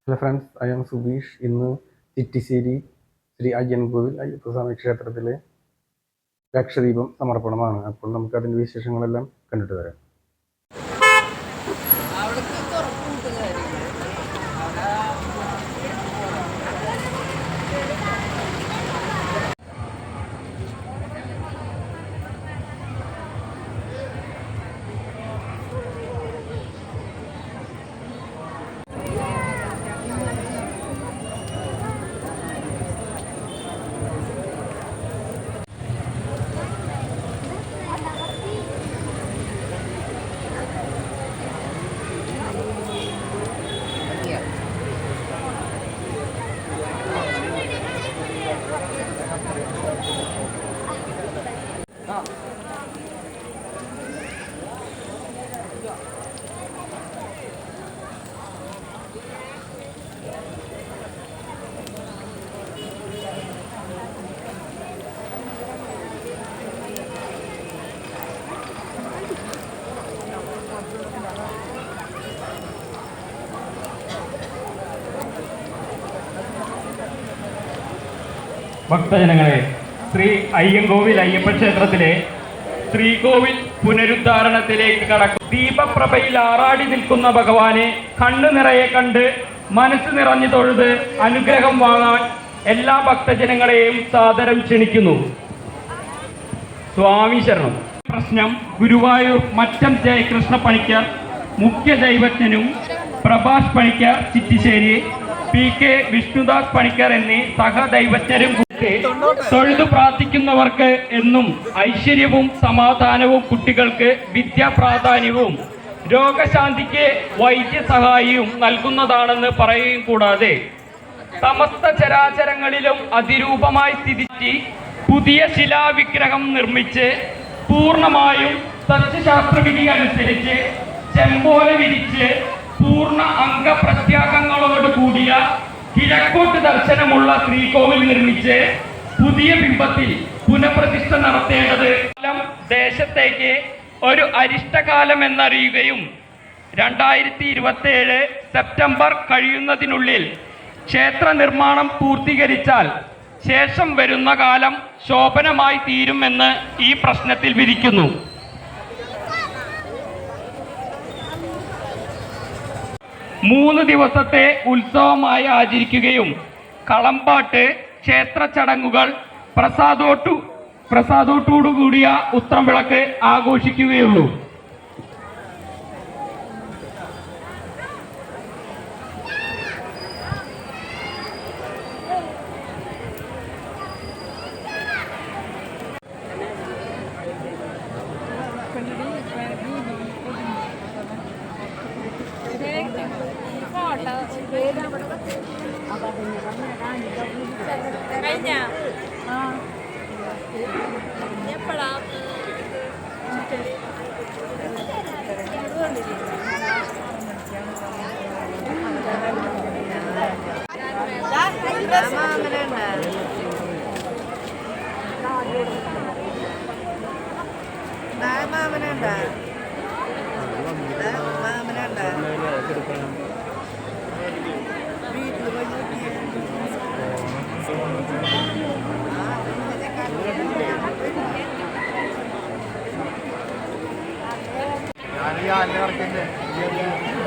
Hello friends, I M Subeesh. ഇന്ന് ചിറ്റിശ്ശേരി ശ്രീ അയ്യൻകോവിൽ അയ്യപ്പസ്വാമി ക്ഷേത്രത്തിലെ ലക്ഷദീപം സമർപ്പണമാണ്. അപ്പോൾ നമുക്ക് അതിൻ്റെ വിശേഷങ്ങളെല്ലാം കണ്ടിട്ട് വരാം. ഭക്തജനങ്ങളെ, ശ്രീ അയ്യങ്കോവിൽ അയ്യപ്പ ക്ഷേത്രത്തിലെ ശ്രീകോവിൽ പുനരുദ്ധാരണത്തിലേക്ക് കടക്കും. ദീപപ്രഭയിൽ ആറാടി നിൽക്കുന്ന ഭഗവാനെ കണ്ണു നിറയെ കണ്ട് മനസ്സ് നിറഞ്ഞു തൊഴുത് അനുഗ്രഹം വാങ്ങാൻ എല്ലാ ഭക്തജനങ്ങളെയും സാദരം ക്ഷണിക്കുന്നു. സ്വാമി ശരണം. പ്രശ്നം ഗുരുവായൂർ മറ്റം ജയകൃഷ്ണ പണിക്കർ മുഖ്യ ദൈവജ്ഞനും പ്രഭാഷ് പണിക്കർ ചിറ്റിശ്ശേരി, പി കെ വിഷ്ണുദാസ് പണിക്കർ എന്നീ സഹദൈവജ്ഞരും തൊഴുതു പ്രാർത്ഥിക്കുന്നവർക്ക് എന്നും ഐശ്വര്യവും സമാധാനവും, കുട്ടികൾക്ക് വിദ്യാപ്രാധാന്യവും രോഗശാന്തിക്ക് വൈദ്യസഹായിയും നൽകുന്നതാണെന്ന് പറയുകയും കൂടാതെ സമസ്ത ചരാചരങ്ങളിലും അതിരൂപമായി സ്ഥിതിച്ച് പുതിയ ശിലാവിഗ്രഹം നിർമ്മിച്ച് പൂർണ്ണമായും സസ്യശാസ്ത്രവിധി അനുസരിച്ച് ചെമ്പോല വിരിച്ച് പൂർണ്ണ അംഗപ്രത്യാഗങ്ങളോട് കൂടിയ കിഴക്കോട്ട് ദർശനമുള്ള ശ്രീകോവിൽ നിർമ്മിച്ച് പുതിയ ബിംബത്തിൽ പുനഃപ്രതിഷ്ഠ നടത്തേണ്ടത് ദേശത്തേക്ക് ഒരു അരിഷ്ടകാലം എന്നറിയുകയും 2027 സെപ്റ്റംബർ കഴിയുന്നതിനുള്ളിൽ ക്ഷേത്ര നിർമ്മാണം പൂർത്തീകരിച്ചാൽ ശേഷം വരുന്ന കാലം ശോഭനമായി തീരുമെന്ന് ഈ പ്രശ്നത്തിൽ വിധിക്കുന്നു. 3 ദിവസത്തെ ഉത്സവമായി ആചരിക്കുകയും കളമ്പാട്ട്, ക്ഷേത്ര ചടങ്ങുകൾ, പ്രസാദോടുകൂടിയ ഉത്രം വിളക്ക് ആഘോഷിക്കുകയുള്ളൂ.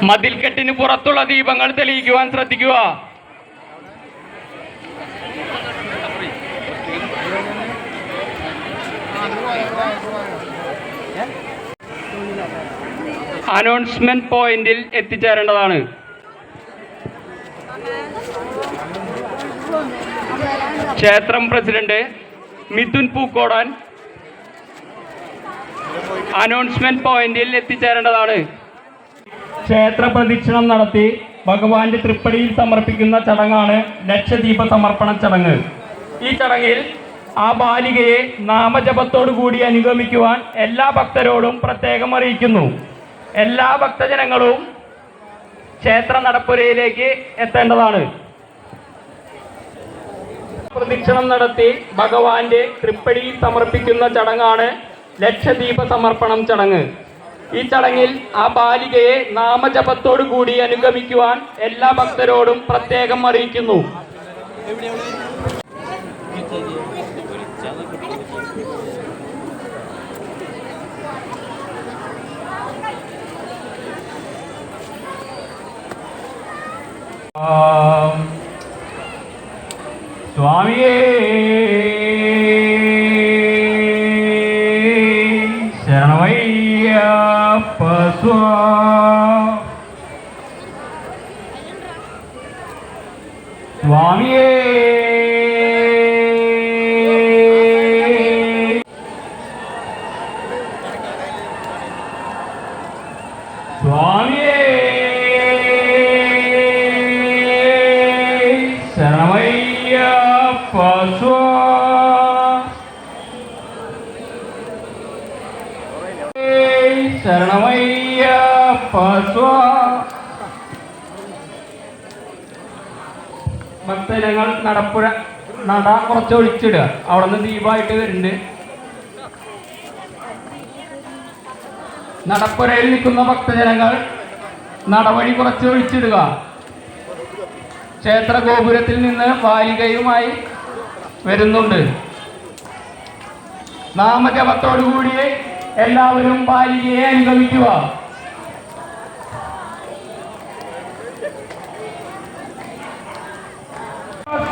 മതിൽക്കെട്ടിന് പുറത്തുള്ള ദീപങ്ങൾ തെളിയിക്കുവാൻ ശ്രദ്ധിക്കുക. അനൗൺസ്മെന്റ് പോയിന്റിൽ എത്തിച്ചേരേണ്ടതാണ്. ക്ഷേത്രം പ്രസിഡന്റ് മിഥുൻ പൂക്കോടാൻ അനൗൺസ്മെന്റ് പോയിന്റിൽ എത്തിച്ചേരേണ്ടതാണ്. ക്ഷേത്ര പ്രദക്ഷിണം നടത്തി ഭഗവാന്റെ തൃപ്പടിയിൽ സമർപ്പിക്കുന്ന ചടങ്ങാണ് ലക്ഷദീപ സമർപ്പണ ചടങ്ങ്. ഈ ചടങ്ങിൽ ആ ബാലികയെ നാമജപത്തോടു കൂടി അനുഗമിക്കുവാൻ എല്ലാ ഭക്തരോടും പ്രത്യേകം അറിയിക്കുന്നു. എല്ലാ ഭക്തജനങ്ങളും ക്ഷേത്ര നടപ്പുരയിലേക്ക് എത്തേണ്ടതാണ്. പ്രദക്ഷിണം നടത്തി ഭഗവാന്റെ തൃപ്പടിയിൽ സമർപ്പിക്കുന്ന ചടങ്ങാണ് ലക്ഷദീപ സമർപ്പണം ചടങ്ങ്. ഈ ചടങ്ങിൽ ആ ബാലികയെ നാമജപത്തോടു കൂടി അനുഗമിക്കുവാൻ എല്ലാ ഭക്തരോടും പ്രത്യേകം അറിയിക്കുന്നു. സ്വാമിയേ ശരണമയ്യപ്പ സ്വാമിയേ സ്വാമിയേ ശരണമയ്യപ്പ ശരണമയ്യപ്പ ഭക്തജനങ്ങൾ നട കുറച്ച് ഒഴിച്ചിടുക. അവിടെ നിന്ന് ദീപമായിട്ട് വരുന്നുണ്ട്. നടപ്പുരയിൽ നിൽക്കുന്ന ഭക്തജനങ്ങൾ നടവഴി കുറച്ച് ഒഴിച്ചിടുക. ക്ഷേത്ര ഗോപുരത്തിൽ നിന്ന് ബാലികയുമായി വരുന്നുണ്ട്. നാമജപത്തോടുകൂടി എല്ലാവരും ബാലികയെ അനുഗമിക്കുക.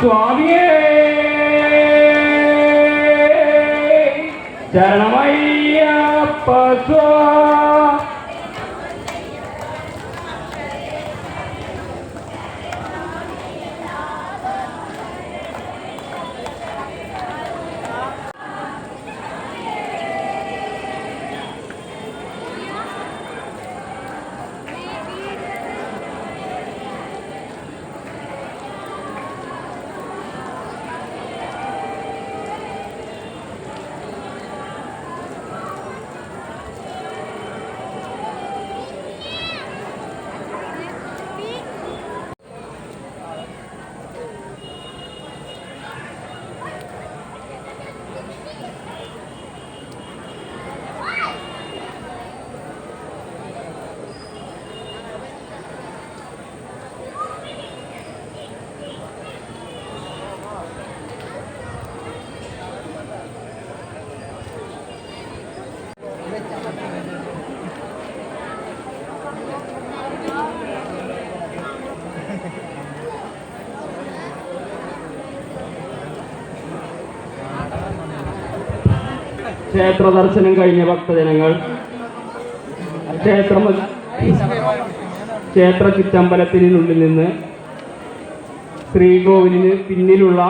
സ്വാമിയേ ശരണമയ്യപ്പ ക്ഷേത്ര ദർശനം കഴിഞ്ഞ ഭക്തജനങ്ങൾ ക്ഷേത്ര ചുറ്റമ്പലത്തിനുള്ളിൽ നിന്ന് ശ്രീകോവിലിന് പിന്നിലുള്ള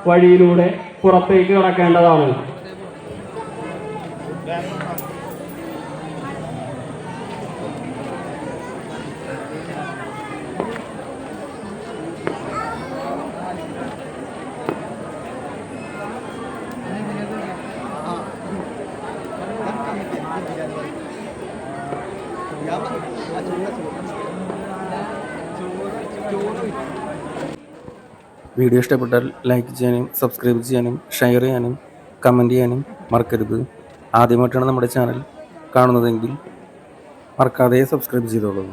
വഴിയിലൂടെ പുറത്തേക്ക് കടക്കേണ്ടതാണ്. വീഡിയോ ഇഷ്ടപ്പെട്ടാൽ ലൈക്ക് ചെയ്യാനും സബ്സ്ക്രൈബ് ചെയ്യാനും ഷെയർ ചെയ്യാനും കമൻറ്റ് ചെയ്യാനും മറക്കരുത്. ആദ്യമായിട്ടാണ് നമ്മുടെ ചാനൽ കാണുന്നതെങ്കിൽ മറക്കാതെ സബ്സ്ക്രൈബ് ചെയ്തോളൂ.